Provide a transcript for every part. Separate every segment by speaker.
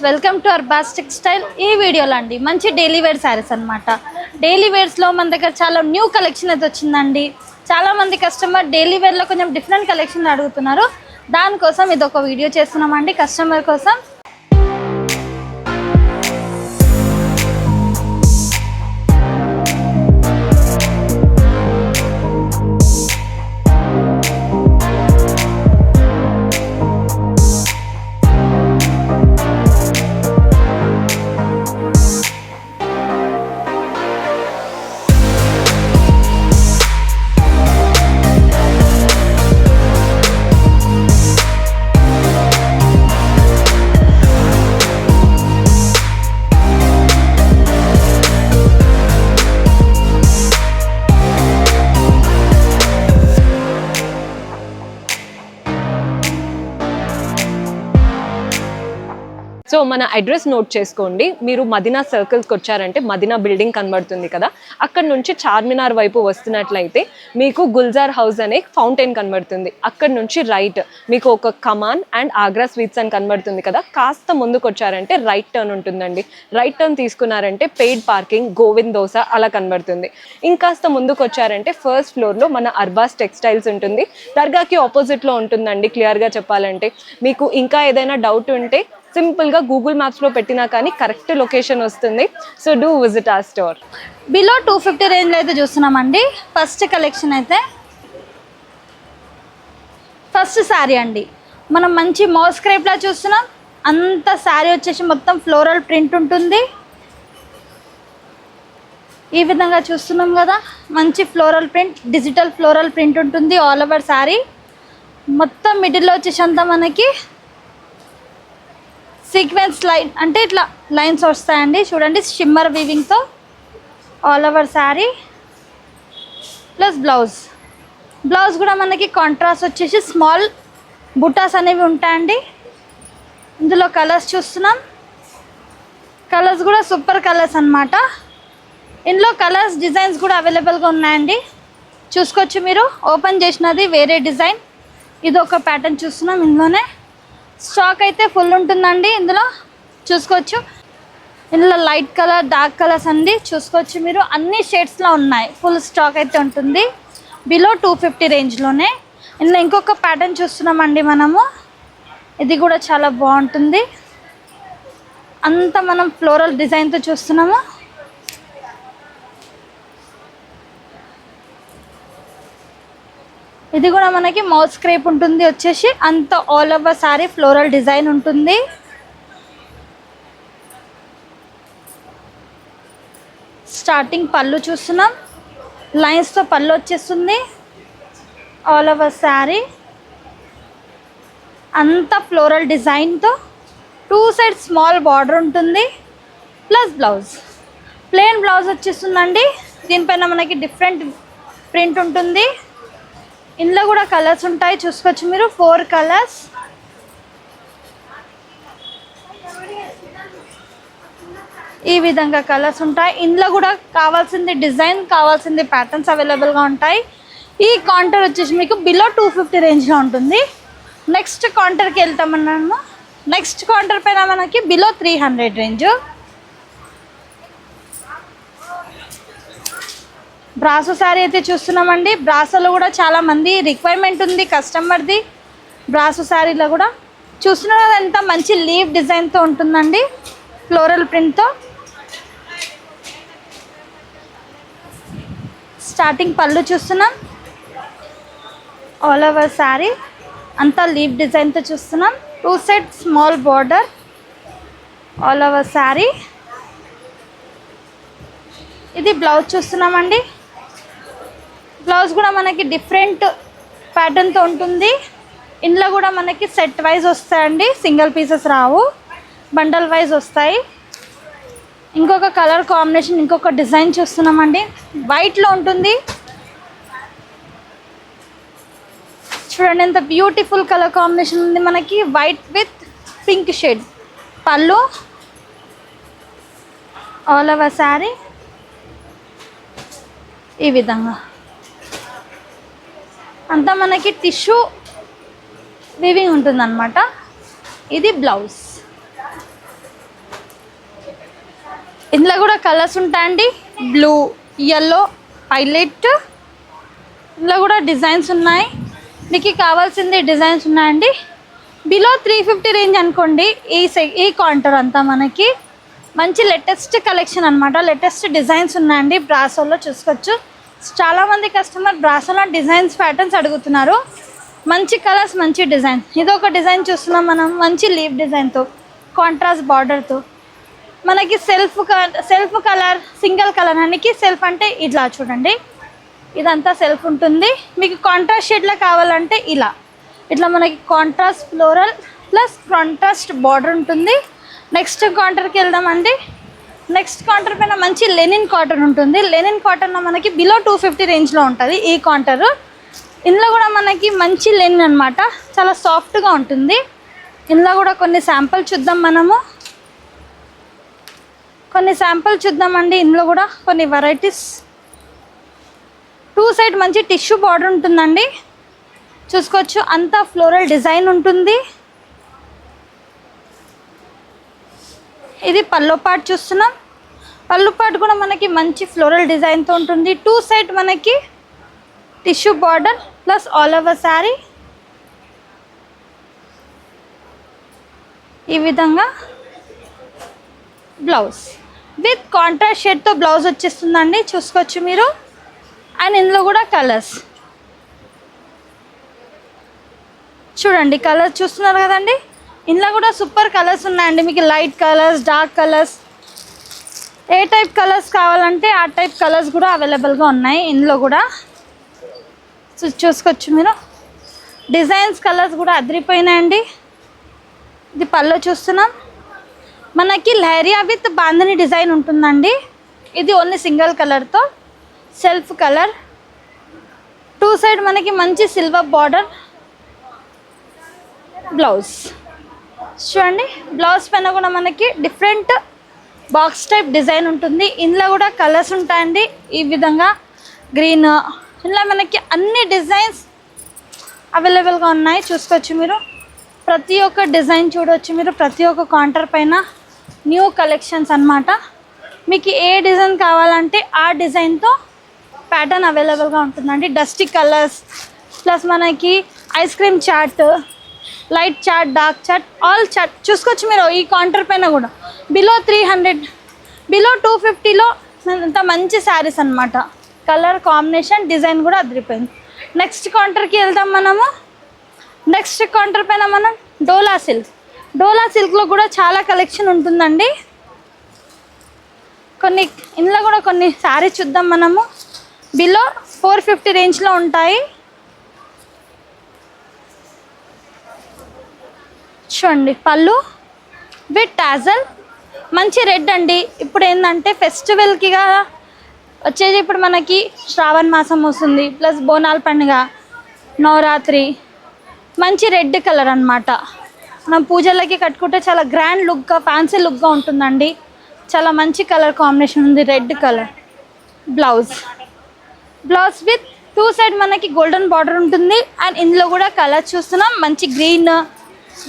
Speaker 1: Welcome to Arbaz textile. ఈ వీడియోలో అండి మంచి డైలీ వేర్ శారీస్ అనమాట. డైలీ వేర్స్లో మన దగ్గర చాలా న్యూ కలెక్షన్ అయితే వచ్చిందండి. చాలామంది కస్టమర్ డైలీ వేర్లో కొంచెం డిఫరెంట్ కలెక్షన్ అడుగుతున్నారు. దానికోసం ఇది ఒక వీడియో చేస్తున్నామండి కస్టమర్ కోసం.
Speaker 2: సో మన అడ్రస్ నోట్ చేసుకోండి. మీరు మదీనా సర్కిల్స్కి వచ్చారంటే మదీనా బిల్డింగ్ కనబడుతుంది కదా, అక్కడ నుంచి చార్మినార్ వైపు వస్తున్నట్లయితే మీకు గుల్జార్ హౌస్ అనే ఫౌంటైన్ కనబడుతుంది. అక్కడ నుంచి రైట్ మీకు ఒక కమాన్ అండ్ ఆగ్రా స్వీట్స్ అని కనబడుతుంది కదా, కాస్త ముందుకు వచ్చారంటే రైట్ టర్న్ ఉంటుందండి. రైట్ టర్న్ తీసుకున్నారంటే పెయిడ్ పార్కింగ్, గోవింద్ దోస అలా కనబడుతుంది. ఇంకాస్త ముందుకు వచ్చారంటే ఫస్ట్ ఫ్లోర్లో మన అర్బాస్ టెక్స్టైల్స్ ఉంటుంది. దర్గాకి ఆపోజిట్లో ఉంటుందండి. క్లియర్గా చెప్పాలంటే మీకు ఇంకా ఏదైనా డౌట్ ఉంటే సింపుల్గా గూగుల్ మ్యాప్స్లో పెట్టినా కానీ కరెక్ట్ లొకేషన్ వస్తుంది. సో డూ విజిట్ ఆ స్టోర్.
Speaker 1: బిలో 250 రేంజ్లో అయితే చూస్తున్నామండి. ఫస్ట్ కలెక్షన్ అయితే ఫస్ట్ శారీ అండి. మనం మంచి మౌస్ క్రేప్లా చూస్తున్నాం. అంత శారీ వచ్చేసి మొత్తం ఫ్లోరల్ ప్రింట్ ఉంటుంది. ఈ విధంగా చూస్తున్నాం కదా, మంచి floral print, digital floral print ఉంటుంది ఆల్ ఓవర్ శారీ. మొత్తం మిడిల్లో వచ్చేసి అంతా మనకి సీక్వెన్స్ లైన్ అంటే ఇట్లా లైన్స్ వస్తాయండి. చూడండి, షిమ్మర్ వీవింగ్తో all over sari. Plus blouse కూడా మనకి కాంట్రాస్ట్ వచ్చేసి స్మాల్ బుటాస్ అనేవి ఉంటాయండి. ఇందులో కలర్స్ చూస్తున్నాం. కలర్స్ కూడా సూపర్ కలర్స్ అన్నమాట. ఇందులో కలర్స్ డిజైన్స్ కూడా అవైలబుల్గా ఉన్నాయండి. చూసుకోవచ్చు మీరు. ఓపెన్ చేసినది వేరే డిజైన్, ఇది ఒక ప్యాటర్న్ చూస్తున్నాం. ఇందులోనే స్టాక్ అయితే ఫుల్ ఉంటుందండి. ఇందులో చూసుకోవచ్చు. ఇందులో లైట్ కలర్, డార్క్ కలర్స్ అండి చూసుకోవచ్చు మీరు. అన్ని షేడ్స్లో ఉన్నాయి. ఫుల్ స్టాక్ అయితే ఉంటుంది బిలో 250 రేంజ్లోనే. ఇందులో ఇంకొక ప్యాటర్న్ చూస్తున్నామండి మనము. ఇది కూడా చాలా బాగుంటుంది. అంతా మనం ఫ్లోరల్ డిజైన్తో చూస్తున్నాము. ఇది కూడా మనకి మౌస్ క్రేప్ ఉంటుంది వచ్చేసి. అంత all over sorry floral design ఉంటుంది. స్టార్టింగ్ పళ్ళు చూస్తున్నాం. లైన్స్తో పళ్ళు వచ్చేస్తుంది ఆల్ ఓవర్ శారీ. అంత ఫ్లోరల్ డిజైన్తో 2 సైడ్ స్మాల్ బార్డర్ ఉంటుంది. ప్లస్ ప్లెయిన్ బ్లౌజ్ వచ్చేస్తుందండి. దీనిపైన మనకి డిఫరెంట్ ప్రింట్ ఉంటుంది. ఇందులో కూడా కలర్స్ ఉంటాయి చూసుకోవచ్చు మీరు. 4 కలర్స్. ఈ విధంగా కలర్స్ ఉంటాయి. ఇందులో కూడా కావాల్సింది డిజైన్, కావాల్సింది ప్యాటర్న్స్ అవైలబుల్గా ఉంటాయి. ఈ కౌంటర్ వచ్చేసి మీకు బిలో 250 రేంజ్లో ఉంటుంది. నెక్స్ట్ కౌంటర్కి వెళ్తామన్నాము. నెక్స్ట్ కౌంటర్ పైన మనకి బిలో 300 రేంజ్. బ్రాసో శారీ అయితే చూస్తున్నామండి. బ్రాసోలో కూడా చాలా మంది రిక్వైర్మెంట్ ఉంది కస్టమర్ది. బ్రాసో శారీలో కూడా చూస్తున్నారు కదా, ఎంత మంచి లీవ్ డిజైన్తో ఉంటుందండి ఫ్లోరల్ ప్రింట్తో. స్టార్టింగ్ పళ్ళు చూస్తున్నాం. ఆల్ ఓవర్ శారీ అంతా లీవ్ డిజైన్తో చూస్తున్నాం. 2 side small border all over sari. ఇది బ్లౌజ్ చూస్తున్నామండి. బ్లౌజ్ కూడా మనకి డిఫరెంట్ ప్యాటర్న్తో ఉంటుంది. ఇందులో కూడా మనకి సెట్ వైజ్ వస్తాయండి, సింగిల్ పీసెస్ రావు, బండల్ వైజ్ వస్తాయి. ఇంకొక కలర్ కాంబినేషన్, ఇంకొక డిజైన్ చూస్తున్నామండి. వైట్లో ఉంటుంది. చూడండి ఎంత బ్యూటిఫుల్ కలర్ కాంబినేషన్ ఉంది మనకి. White with pink shade. పళ్ళు ఆల్ ఓవర్ శారీ ఈ విధంగా అంతా మనకి టిష్యూ వీవింగ్ ఉంటుందన్నమాట. ఇది బ్లౌజ్. ఇందులో కూడా కలర్స్ ఉంటాయండి, బ్లూ, yellow, హైలైట్. ఇందులో కూడా డిజైన్స్ ఉన్నాయి, మీకు కావాల్సింది డిజైన్స్ ఉన్నాయండి. బిలో 350 రేంజ్ అనుకోండి. ఈ కాంటర్ అంతా మనకి మంచి లేటెస్ట్ కలెక్షన్ అనమాట. లేటెస్ట్ డిజైన్స్ ఉన్నాయండి. బ్రాసోలో చూసుకోవచ్చు. చాలామంది కస్టమర్ బ్రాసోలో డిజైన్స్ ప్యాటర్న్స్ అడుగుతున్నారు. మంచి కలర్స్, మంచి డిజైన్. ఇది ఒక డిజైన్ చూస్తున్నాం మనం, మంచి లీవ్ డిజైన్తో, కాంట్రాస్ట్ బార్డర్తో. మనకి సెల్ఫ్ కలర్, సింగిల్ కలర్ అనికి సెల్ఫ్ అంటే ఇట్లా చూడండి, ఇదంతా సెల్ఫ్ ఉంటుంది. మీకు కాంట్రాస్ట్ షేడ్లో కావాలంటే ఇట్లా మనకి contrast floral plus contrast border ఉంటుంది. నెక్స్ట్ కౌంటర్కి వెళ్దామండి. నెక్స్ట్ కౌంటర్ పైన మంచి లెనిన్ కాటన్ ఉంటుంది. లెనిన్ కాటన్లో మనకి బిలో 250 రేంజ్లో ఉంటుంది ఈ కౌంటర్. ఇందులో కూడా మనకి మంచి లెనిన్ అనమాట, చాలా సాఫ్ట్గా ఉంటుంది. ఇందులో కూడా కొన్ని శాంపుల్ చూద్దాం మనము, కొన్ని శాంపుల్ చూద్దామండి. ఇందులో కూడా కొన్ని వెరైటీస్. 2 సైడ్ మంచి టిష్యూ బార్డర్ ఉంటుందండి, చూసుకోవచ్చు. అంతా ఫ్లోరల్ డిజైన్ ఉంటుంది. ఇది పల్లో పార్ట్ చూస్తున్నాం. పళ్ళు పార్ట్ కూడా మనకి మంచి ఫ్లోరల్ డిజైన్తో ఉంటుంది. 2 సైడ్ మనకి tissue border plus all over sari. ఈ విధంగా బ్లౌజ్ విత్ కాంట్రాస్ట్ షేడ్తో బ్లౌజ్ వచ్చేస్తుందండి, చూసుకోవచ్చు మీరు. అండ్ ఇందులో కూడా కలర్స్ చూడండి, కలర్స్ చూస్తున్నారు కదండి. ఇందులో కూడా సూపర్ కలర్స్ ఉన్నాయండి. మీకు లైట్ కలర్స్, డార్క్ కలర్స్, ఏ టైప్ కలర్స్ కావాలంటే ఆ టైప్ కలర్స్ కూడా అవైలబుల్గా ఉన్నాయి. ఇందులో కూడా చూసుకోవచ్చు మీరు. డిజైన్స్, కలర్స్ కూడా అదిరిపోయినాయండి. ఇది పళ్ళు చూస్తున్నాం. మనకి లహరియా విత్ బాందని డిజైన్ ఉంటుందండి. ఇది ఓన్లీ సింగిల్ కలర్తో, సెల్ఫ్ కలర్. 2 సైడ్ మనకి మంచి సిల్వర్ బార్డర్. బ్లౌజ్ చూడండి, బ్లౌజ్ పైన కూడా మనకి డిఫరెంట్ బాక్స్ టైప్ డిజైన్ ఉంటుంది. ఇందులో కూడా కలర్స్ ఉంటాయండి. ఈ విధంగా గ్రీన్, ఇలా మనకి అన్ని డిజైన్స్ అవైలబుల్గా ఉన్నాయి, చూసుకోవచ్చు మీరు. ప్రతి ఒక్క డిజైన్ చూడవచ్చు మీరు. ప్రతి ఒక్క కౌంటర్ పైన న్యూ కలెక్షన్స్ అన్నమాట. మీకు ఏ డిజైన్ కావాలంటే ఆ డిజైన్తో ప్యాటర్న్ అవైలబుల్గా ఉంటుందండి. డస్టీ కలర్స్ ప్లస్ మనకి ఐస్ క్రీమ్ చాట్, లైట్ చాట్, డార్క్ చాట్, ఆల్ చాట్ చూసుకోవచ్చు మీరు. ఈ కౌంటర్ పైన కూడా బిలో 300, బిలో 250లో అంత మంచి శారీస్ అనమాట. కలర్ కాంబినేషన్, డిజైన్ కూడా అదిరిపోయింది. నెక్స్ట్ కౌంటర్కి వెళ్దాం మనము. నెక్స్ట్ కౌంటర్ పైన మనం డోలా సిల్క్. డోలా సిల్క్లో కూడా చాలా కలెక్షన్ ఉంటుందండి. ఇందులో కూడా కొన్ని శారీస్ చూద్దాం మనము. బిలో 450 రేంజ్లో ఉంటాయి. చూడండి, పళ్ళు విత్ టాజల్, మంచి రెడ్ అండి. ఇప్పుడు ఏంటంటే ఫెస్టివల్కి వచ్చేది, ఇప్పుడు మనకి శ్రావణ మాసం వస్తుంది, ప్లస్ బోనాల పండుగ, నవరాత్రి. మంచి రెడ్ కలర్ అనమాట. మనం పూజలకి కట్టుకుంటే చాలా గ్రాండ్ లుక్గా, ఫ్యాన్సీ లుక్గా ఉంటుందండి. చాలా మంచి కలర్ కాంబినేషన్ ఉంది, red colour. Blouse with 2 side మనకి గోల్డెన్ బార్డర్ ఉంటుంది. అండ్ ఇందులో కూడా కలర్ చూస్తున్నాం, మంచి గ్రీన్,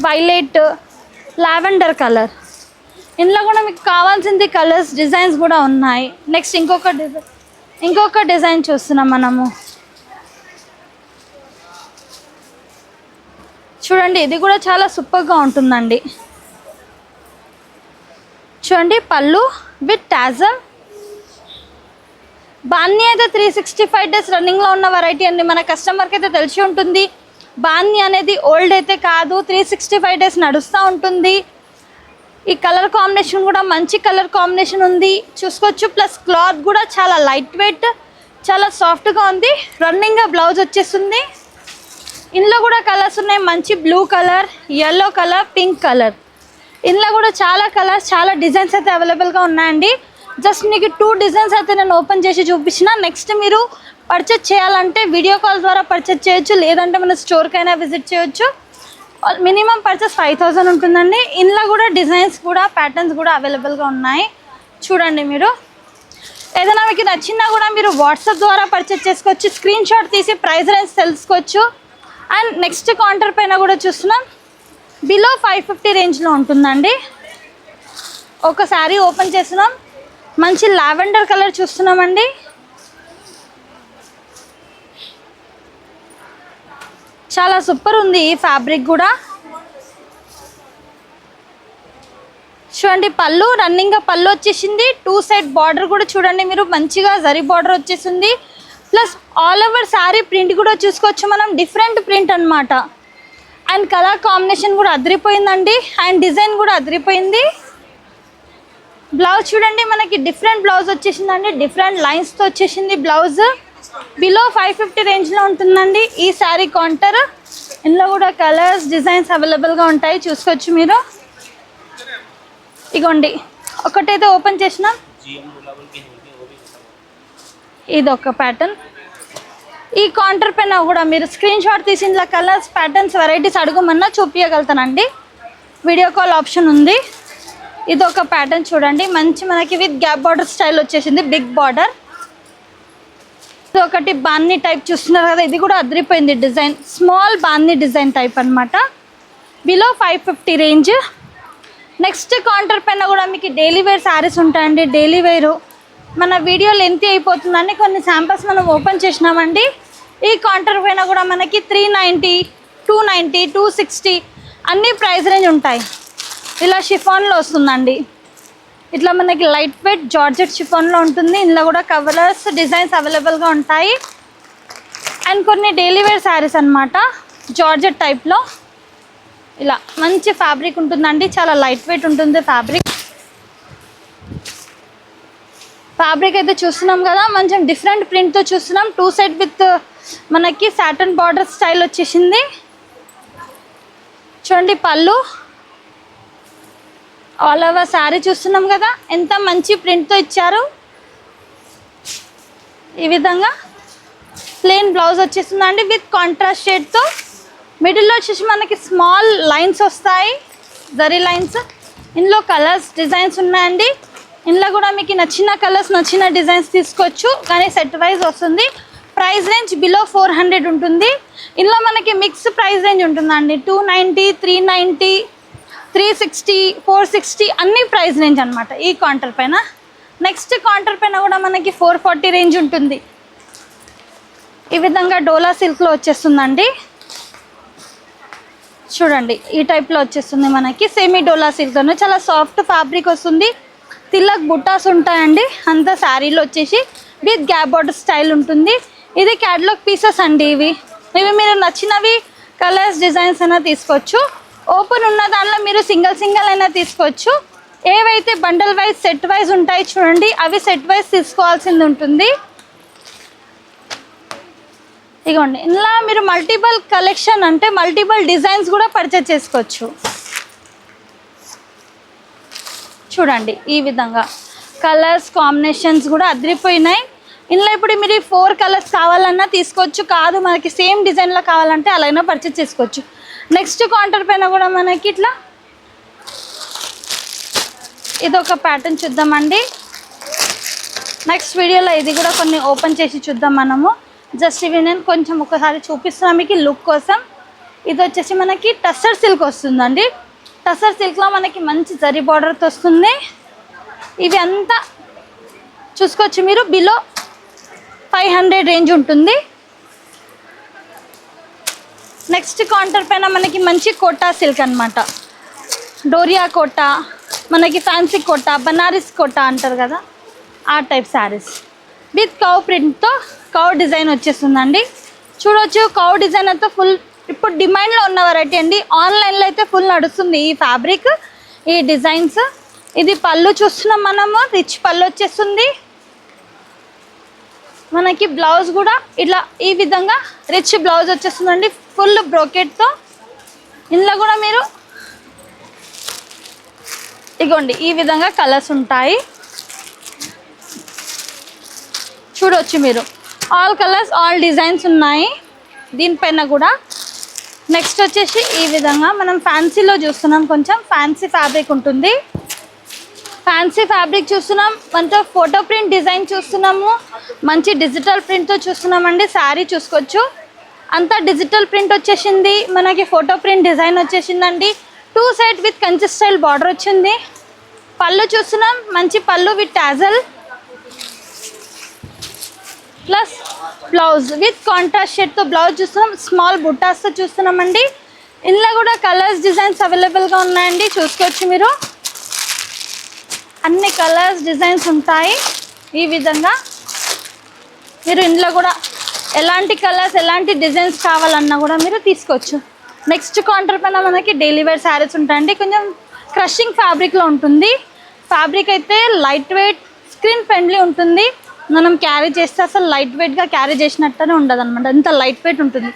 Speaker 1: వైలెట్, లావెండర్ కలర్. ఇందులో కూడా మీకు కావాల్సింది కలర్స్, డిజైన్స్ కూడా ఉన్నాయి. నెక్స్ట్ ఇంకొక డిజైన్ చూస్తున్నాం మనము. చూడండి, ఇది కూడా చాలా సూపర్గా ఉంటుందండి. చూడండి, పళ్ళు విత్ టాజల్. బాన్ని అయితే 365 డేస్ రన్నింగ్లో ఉన్న వెరైటీ అండి. మన కస్టమర్కి అయితే తెలిసి ఉంటుంది. బాన్ని అనేది ఓల్డ్ అయితే కాదు, 365 డేస్ నడుస్తూ ఉంటుంది. ఈ కలర్ కాంబినేషన్ కూడా మంచి కలర్ కాంబినేషన్ ఉంది, చూసుకోవచ్చు. ప్లస్ క్లాత్ కూడా చాలా లైట్ వెయిట్, చాలా సాఫ్ట్గా ఉంది. రన్నింగ్గా బ్లౌజ్ వచ్చేస్తుంది. ఇందులో కూడా కలర్స్ ఉన్నాయి, మంచి blue colour, yellow colour, pink colour. ఇందులో కూడా చాలా కలర్స్, చాలా డిజైన్స్ అయితే అవైలబుల్గా ఉన్నాయండి. జస్ట్ మీకు 2 డిజైన్స్ అయితే నేను ఓపెన్ చేసి చూపించిన. నెక్స్ట్ మీరు పర్చేజ్ చేయాలంటే వీడియో కాల్ ద్వారా పర్చేజ్ చేయొచ్చు, లేదంటే మన స్టోర్కైనా విజిట్ చేయొచ్చు. మినిమం పర్చేస్ 5000 ఉంటుందండి. ఇందులో కూడా డిజైన్స్ కూడా, ప్యాటర్న్స్ కూడా అవైలబుల్గా ఉన్నాయి. చూడండి, మీరు ఏదైనా మీకు నచ్చినా కూడా మీరు వాట్సాప్ ద్వారా పర్చేజ్ చేసుకోవచ్చు. స్క్రీన్ షాట్ తీసి ప్రైస్ రేంజ్ తెలుసుకోవచ్చు. అండ్ నెక్స్ట్ కౌంటర్ పైన కూడా చూస్తున్నాం, బిలో 550 రేంజ్లో ఉంటుందండి. ఒక శారీ ఓపెన్ చేస్తున్నాం. మంచి లావెండర్ కలర్ చూస్తున్నామండి. చాలా సూపర్ ఉంది ఈ ఫ్యాబ్రిక్ కూడా. చూడండి పళ్ళు రన్నింగ్ పళ్ళు వచ్చేసింది. 2 సైడ్ బార్డర్ కూడా చూడండి మీరు మంచిగా జరీ బార్డర్ వచ్చేసింది. Plus all over sari print కూడా చూసుకోవచ్చు మనం, డిఫరెంట్ ప్రింట్ అన్నమాట. అండ్ కలర్ కాంబినేషన్ కూడా అదిరిపోయిందండి. అండ్ డిజైన్ కూడా అదిరిపోయింది. బ్లౌజ్ చూడండి మనకి డిఫరెంట్ బ్లౌజ్ వచ్చేసిందండి, డిఫరెంట్ లైన్స్తో వచ్చేసింది బ్లౌజ్. బిలో 550 రేంజ్లో ఉంటుందండి ఈ శారీ కౌంటర్. ఇందులో కూడా కలర్స్ డిజైన్స్ అవైలబుల్గా ఉంటాయి, చూసుకోవచ్చు మీరు. ఇగోండి ఒకటైతే ఓపెన్ చేసినాం, ఇది ఒక ప్యాటర్న్. ఈ కౌంటర్ పైన కూడా మీరు స్క్రీన్ షాట్ తీసి ఇందులో కలర్స్ ప్యాటర్న్స్ వెరైటీస్ అడుగుమన్నా చూపించగలుగుతానండి, వీడియో కాల్ ఆప్షన్ ఉంది. ఇది ఒక ప్యాటర్న్ చూడండి, మంచి మనకి విత్ గ్యాప్ బార్డర్ స్టైల్ వచ్చేసింది, బిగ్ బార్డర్. ఇది ఒకటి బాన్ని టైప్ చూస్తున్నారు కదా, ఇది కూడా అదిరిపోయింది డిజైన్, స్మాల్ బాన్ని డిజైన్ టైప్ అనమాట. Below 550 range. నెక్స్ట్ కౌంటర్ పైన కూడా మీకు డైలీ వేర్ శారీస్ ఉంటాయండి. డైలీ వేరు మన వీడియో లెంత్ అయిపోతుందని కొన్ని శాంపిల్స్ మనం ఓపెన్ చేసినామండి. ఈ కౌంటర్ పైన కూడా మనకి 390, 290, 260 అన్ని ప్రైస్ రేంజ్ ఉంటాయి. ఇలా షిఫాన్లో వస్తుందండి, ఇట్లా మనకి లైట్ వెయిట్ జార్జెట్ షిఫాన్లో ఉంటుంది. ఇందులో కూడా కలర్స్ డిజైన్స్ అవైలబుల్గా ఉంటాయి. అండ్ కొన్ని డైలీ వేర్ శారీస్ అనమాట జార్జెట్ టైప్లో. ఇలా మంచి ఫ్యాబ్రిక్ ఉంటుందండి, చాలా లైట్ వెయిట్ ఉంటుంది ఫ్యాబ్రిక్. ఫ్యాబ్రిక్ అయితే చూస్తున్నాం కదా, మంచి డిఫరెంట్ ప్రింట్తో చూస్తున్నాం. 2 సైడ్ విత్ మనకి సాటన్ బార్డర్ స్టైల్ వచ్చేసింది. చూడండి పళ్ళు ఆల్ ఓవర్ శారీ చూస్తున్నాం కదా, ఎంత మంచి ప్రింట్తో ఇచ్చారు. ఈ విధంగా ప్లెయిన్ బ్లౌజ్ వచ్చేస్తుందండి విత్ కాంట్రాస్ట్ షేడ్తో. మిడిల్లో వచ్చేసి మనకి స్మాల్ లైన్స్ వస్తాయి, జరీ లైన్స్. ఇందులో కలర్స్ డిజైన్స్ ఉన్నాయండి. ఇందులో కూడా మీకు నచ్చిన కలర్స్ నచ్చిన డిజైన్స్ తీసుకోవచ్చు, కానీ సెట్ వైజ్ వస్తుంది. ప్రైస్ రేంజ్ బిలో 400 ఉంటుంది. ఇందులో మనకి మిక్స్ ప్రైస్ రేంజ్ ఉంటుందండి, 290, 390, 360, 460 అన్ని ప్రైస్ రేంజ్ అనమాట ఈ కౌంటర్ పైన. నెక్స్ట్ కౌంటర్ పైన కూడా మనకి 440 రేంజ్ ఉంటుంది. ఈ విధంగా డోలా సిల్క్లో వచ్చేస్తుందండి. చూడండి ఈ టైప్లో వచ్చేస్తుంది మనకి, సెమీ డోలా సిల్క్లోనే చాలా సాఫ్ట్ ఫ్యాబ్రిక్ వస్తుంది. తిలక్ బుట్టాస్ ఉంటాయండి అంతా శారీలో వచ్చేసి, విత్ గ్యాప్ బార్డర్ స్టైల్ ఉంటుంది. ఇది క్యాటలాగ్ పీసెస్ అండి. ఇవి మీరు నచ్చినవి కలర్స్ డిజైన్స్ అయినా తీసుకోవచ్చు. ఓపెన్ ఉన్న దానిలో మీరు సింగిల్ అయినా తీసుకోవచ్చు. ఏవైతే బండల్ వైజ్ సెట్ వైజ్ ఉంటాయి చూడండి, అవి సెట్ వైజ్ తీసుకోవాల్సింది ఉంటుంది. ఇగోండి ఇందులో మీరు మల్టిపుల్ కలెక్షన్ అంటే మల్టిపుల్ డిజైన్స్ కూడా పర్చేజ్ చేసుకోవచ్చు. చూడండి ఈ విధంగా కలర్స్ కాంబినేషన్స్ కూడా అదిరిపోయినాయి. ఇందులో ఇప్పుడు మీరు 4 కలర్స్ కావాలన్నా తీసుకోవచ్చు, కాదు మనకి సేమ్ డిజైన్లో కావాలంటే అలా అయినా పర్చేజ్ చేసుకోవచ్చు. నెక్స్ట్ కౌంటర్ పైన కూడా మనకి ఇట్లా ఇది ఒక ప్యాటర్న్ చూద్దామండి. నెక్స్ట్ వీడియోలో ఇది కూడా కొన్ని ఓపెన్ చేసి చూద్దాం మనము. జస్ట్ ఇవి నేను కొంచెం ఒకసారి చూపిస్తున్నాను మీకు లుక్ కోసం. ఇది వచ్చేసి మనకి టస్సర్ సిల్క్ వస్తుందండి. టస్సర్ సిల్క్లో మనకి మంచి జరీ బార్డర్తో వస్తుంది. ఇవి అంతా చూసుకోవచ్చు మీరు, బిలో 500 రేంజ్ ఉంటుంది. నెక్స్ట్ కౌంటర్ పైన మనకి మంచి కోటా సిల్క్ అనమాట, డోరియా కోటా, మనకి ఫ్యాన్సీ కోటా, బనారస్ కోటా అంటారు కదా, ఆ టైప్ శారీస్ విత్ కౌ ప్రింట్తో కౌ డిజైన్ వచ్చేస్తుందండి. చూడవచ్చు కౌ డిజైన్ అంతా ఫుల్ ఇప్పుడు డిమాండ్లో ఉన్న వెరైటీ అండి. ఆన్లైన్లో అయితే ఫుల్ నడుస్తుంది ఈ ఫ్యాబ్రిక్, ఈ డిజైన్స్. ఇది పళ్ళు చూస్తున్నాం మనము, రిచ్ పళ్ళు వచ్చేస్తుంది. మనకి బ్లౌజ్ కూడా ఇట్లా ఈ విధంగా రిచ్ బ్లౌజ్ వచ్చేస్తుందండి, ఫుల్ బ్రోకెట్తో. ఇందులో కూడా మీరు ఇగోండి ఈ విధంగా కలర్స్ ఉంటాయి, చూడవచ్చు మీరు. ఆల్ కలర్స్ ఆల్ డిజైన్స్ ఉన్నాయి దీనిపైన కూడా. నెక్స్ట్ వచ్చేసి ఈ విధంగా మనం ఫ్యాన్సీలో చూస్తున్నాం, కొంచెం ఫ్యాన్సీ ఫ్యాబ్రిక్ ఉంటుంది. ఫ్యాన్సీ ఫ్యాబ్రిక్ చూస్తున్నాం, మంచి ఫోటో ప్రింట్ డిజైన్ చూస్తున్నాము, మంచి డిజిటల్ ప్రింట్తో చూస్తున్నామండి. శారీ చూసుకోవచ్చు అంతా డిజిటల్ ప్రింట్ వచ్చేసింది, మనకి ఫోటో ప్రింట్ డిజైన్ వచ్చేసిందండి. 2 side with Kanchi style border వచ్చింది. పళ్ళు చూస్తున్నాం, మంచి పళ్ళు with tassel plus blouse with contrast షేడ్తో బ్లౌజ్ చూస్తున్నాం. స్మాల్ బుట్టాస్తో చూస్తున్నామండి. ఇందులో కూడా కలర్స్ డిజైన్స్ అవైలబుల్గా ఉన్నాయండి, చూసుకోవచ్చు మీరు. అన్ని కలర్స్ డిజైన్స్ ఉంటాయి ఈ విధంగా. మీరు ఇందులో కూడా ఎలాంటి కలర్స్ ఎలాంటి డిజైన్స్ కావాలన్నా కూడా మీరు తీసుకోవచ్చు. నెక్స్ట్ కౌంటర్ పైన మనకి డైలీ వేర్ శారీస్ ఉంటాయండి. కొంచెం క్రషింగ్ ఫ్యాబ్రిక్లో ఉంటుంది. ఫ్యాబ్రిక్ అయితే లైట్ వెయిట్, స్క్రీన్ ఫ్రెండ్లీ ఉంటుంది. మనం క్యారీ చేస్తే అసలు లైట్ వెయిట్గా క్యారీ చేసినట్టునే ఉండదు అనమాట, ఇంత లైట్ వెయిట్ ఉంటుంది.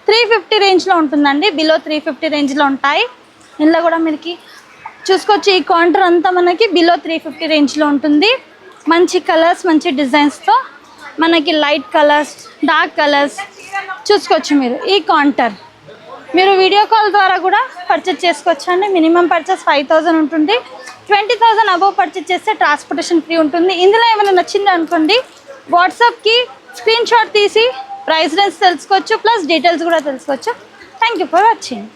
Speaker 1: 350 రేంజ్లో ఉంటుందండి, బిలో 350 రేంజ్లో ఉంటాయి. ఇందులో కూడా మనకి చూసుకోవచ్చు, ఈ కౌంటర్ అంతా మనకి బిలో 350 రేంజ్లో ఉంటుంది. మంచి కలర్స్, మంచి డిజైన్స్తో మనకి లైట్ కలర్స్, డార్క్ కలర్స్ చూసుకోవచ్చు మీరు. ఈ కౌంటర్ మీరు వీడియో కాల్ ద్వారా కూడా పర్చేస్ చేసుకోవచ్చు అండి. మినిమం పర్చేస్ 5000 ఉంటుంది. 20,000 అబవ్ పర్చేస్ చేస్తే ట్రాన్స్పోర్టేషన్ ఫ్రీ ఉంటుంది. ఇందులో ఏమైనా నచ్చింది అనుకోండి, వాట్సాప్కి స్క్రీన్ షాట్ తీసి ప్రైస్ రేంజ్ తెలుసుకోవచ్చు, ప్లస్ డీటెయిల్స్ కూడా తెలుసుకోవచ్చు. Thank you for watching.